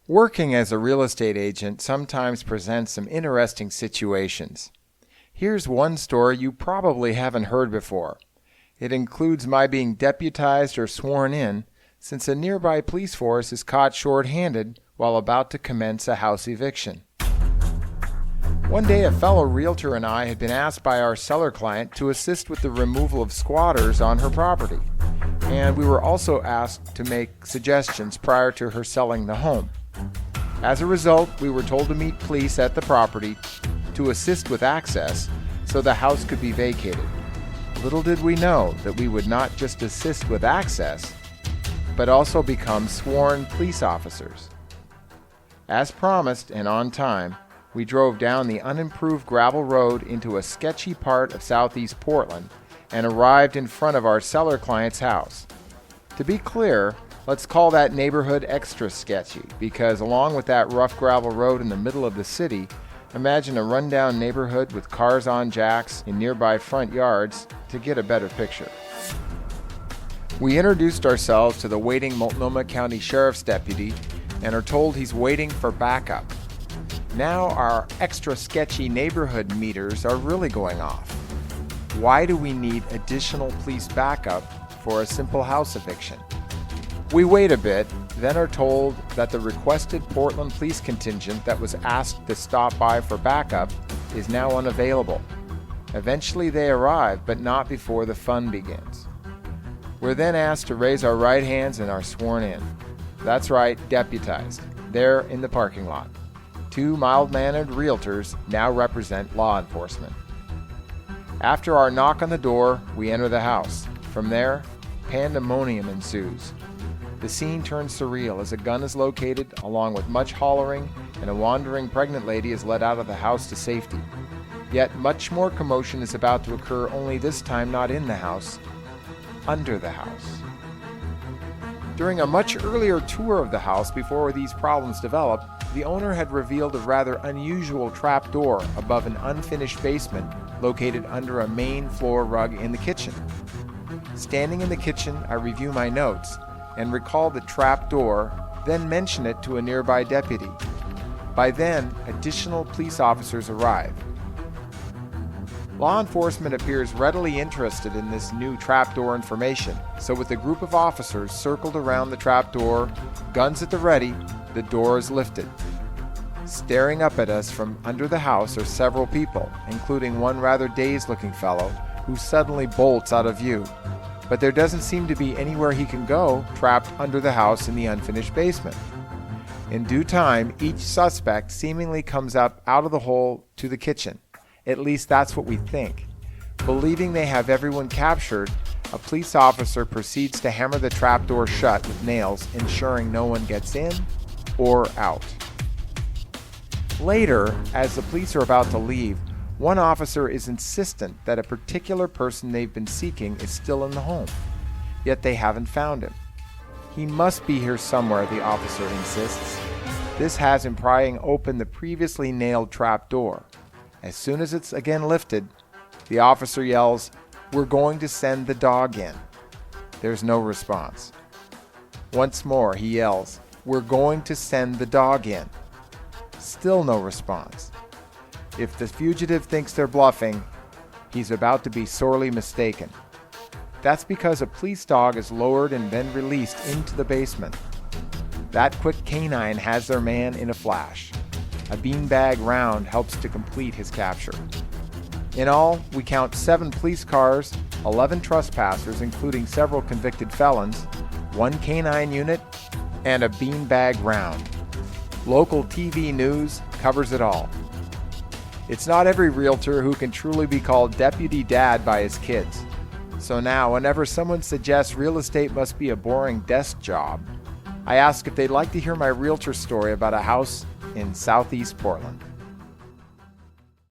Working as a real estate agent sometimes presents some interesting situations. Here's one story you probably haven't heard before. It includes my being deputized or sworn in, since a nearby police force is caught short-handed while about to commence a house eviction. One day, a fellow realtor and I had been asked by our seller client to assist with the removal of squatters on her property, and we were also asked to make suggestions prior to her selling the home. As a result, we were told to meet police at the property to assist with access so the house could be vacated. Little did we know that we would not just assist with access, but also become sworn police officers. As promised and on time, we drove down the unimproved gravel road into a sketchy part of southeast Portland and arrived in front of our seller client's house. To be clear, let's call that neighborhood extra sketchy, because along with that rough gravel road in the middle of the city, imagine a rundown neighborhood with cars on jacks in nearby front yards to get a better picture. We introduced ourselves to the waiting Multnomah County Sheriff's deputy and are told he's waiting for backup. Now our extra sketchy neighborhood meters are really going off. Why do we need additional police backup for a simple house eviction? We wait a bit, then are told that the requested Portland police contingent that was asked to stop by for backup is now unavailable. Eventually they arrive, but not before the fun begins. We're then asked to raise our right hands and are sworn in. That's right, deputized, there in the parking lot. Two mild-mannered realtors now represent law enforcement. After our knock on the door, we enter the house. From there, pandemonium ensues. The scene turns surreal as a gun is located, along with much hollering, and a wandering pregnant lady is led out of the house to safety. Yet much more commotion is about to occur, only this time not in the house, under the house. During a much earlier tour of the house before these problems developed, the owner had revealed a rather unusual trapdoor above an unfinished basement located under a main floor rug in the kitchen. Standing in the kitchen, I review my notes and recall the trapdoor, then mention it to a nearby deputy. By then, additional police officers arrive. Law enforcement appears readily interested in this new trapdoor information, so with a group of officers circled around the trapdoor, guns at the ready, the door is lifted. Staring up at us from under the house are several people, including one rather dazed-looking fellow who suddenly bolts out of view. But there doesn't seem to be anywhere he can go, trapped under the house in the unfinished basement. In due time, each suspect seemingly comes up out of the hole to the kitchen. At least that's what we think. Believing they have everyone captured, a police officer proceeds to hammer the trapdoor shut with nails, ensuring no one gets in or out. Later, as the police are about to leave, one officer is insistent that a particular person they've been seeking is still in the home, yet they haven't found him. He must be here somewhere, the officer insists. This has him prying open the previously nailed trap door. As soon as it's again lifted, the officer yells, "We're going to send the dog in." There's no response. Once more, he yells, "We're going to send the dog in." Still no response. If the fugitive thinks they're bluffing, he's about to be sorely mistaken. That's because a police dog is lowered and then released into the basement. That quick canine has their man in a flash. A beanbag round helps to complete his capture. In all, we count 7 police cars, 11 trespassers, including several convicted felons, 1 canine unit, and a beanbag round. Local TV news covers it all. It's not every realtor who can truly be called deputy dad by his kids. So now, whenever someone suggests real estate must be a boring desk job, I ask if they'd like to hear my realtor story about a house in southeast Portland.